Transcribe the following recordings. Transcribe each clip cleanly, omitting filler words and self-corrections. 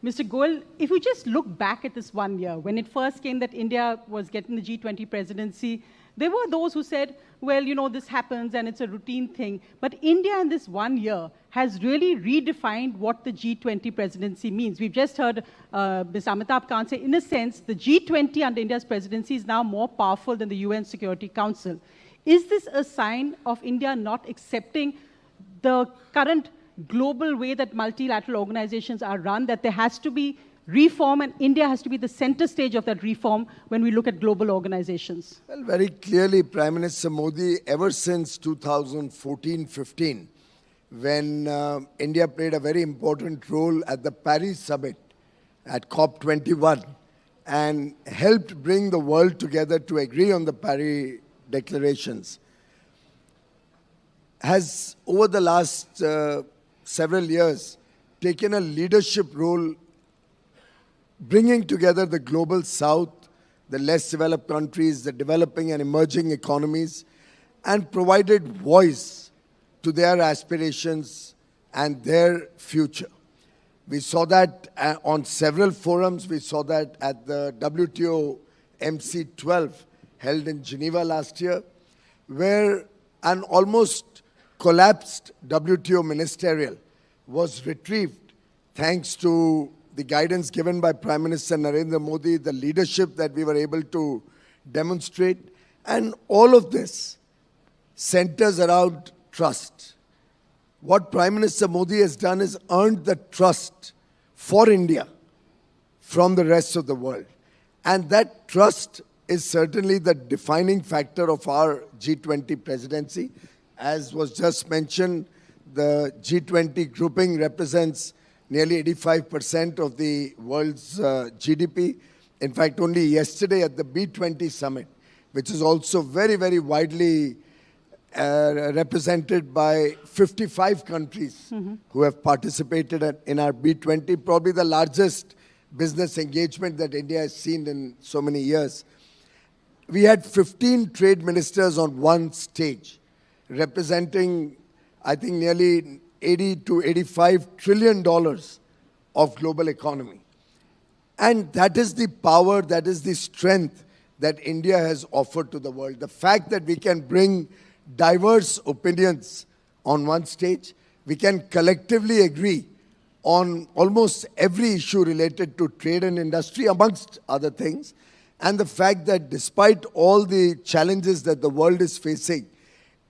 Mr. Goyal, if you just look back at this 1 year, when it first came that India was getting the G20 presidency, there were those who said, well, you know, this happens and it's a routine thing. But India in this 1 year has really redefined what the G20 presidency means. We've just heard Ms. Amitabh Kant say, in a sense, the G20 under India's presidency is now more powerful than the UN Security Council. Is this a sign of India not accepting the current global way that multilateral organizations are run, that there has to be reform and India has to be the center stage of that reform when we look at global organizations? Well, very clearly, Prime Minister Modi, ever since 2014-15, when India played a very important role at the Paris summit, at COP21, and helped bring the world together to agree on the Paris declarations, has over the last several years taken a leadership role, bringing together the global south, the less developed countries, the developing and emerging economies, and provided voice to their aspirations and their future. We saw that on several forums. We saw that at the WTO MC12 held in Geneva last year, where an almost collapsed WTO ministerial was retrieved thanks to the guidance given by Prime Minister Narendra Modi, the leadership that we were able to demonstrate. And all of this centers around trust. What Prime Minister Modi has done is earned the trust for India from the rest of the world. And that trust is certainly the defining factor of our G20 presidency. As was just mentioned, the G20 grouping represents nearly 85% of the world's GDP. In fact, only yesterday at the B20 summit, which is also very, very widely represented by 55 countries who have participated in our B20, probably the largest business engagement that India has seen in so many years. We had 15 trade ministers on one stage, representing, I think, nearly 80 to 85 trillion dollars of global economy. And that is the power, that is the strength that India has offered to the world. The fact that we can bring diverse opinions on one stage, we can collectively agree on almost every issue related to trade and industry, amongst other things. And the fact that despite all the challenges that the world is facing,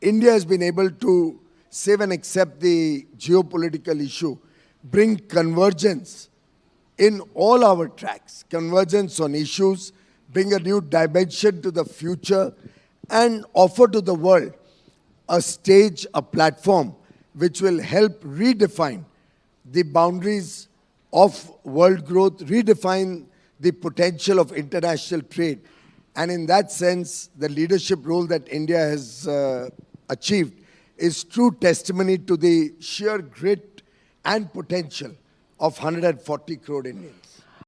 India has been able to save and accept the geopolitical issue, bring convergence in all our tracks, convergence on issues, bring a new dimension to the future, and offer to the world a stage, a platform, which will help redefine the boundaries of world growth, redefine the potential of international trade. And in that sense, the leadership role that India has achieved is true testimony to the sheer grit and potential of 140 crore Indians.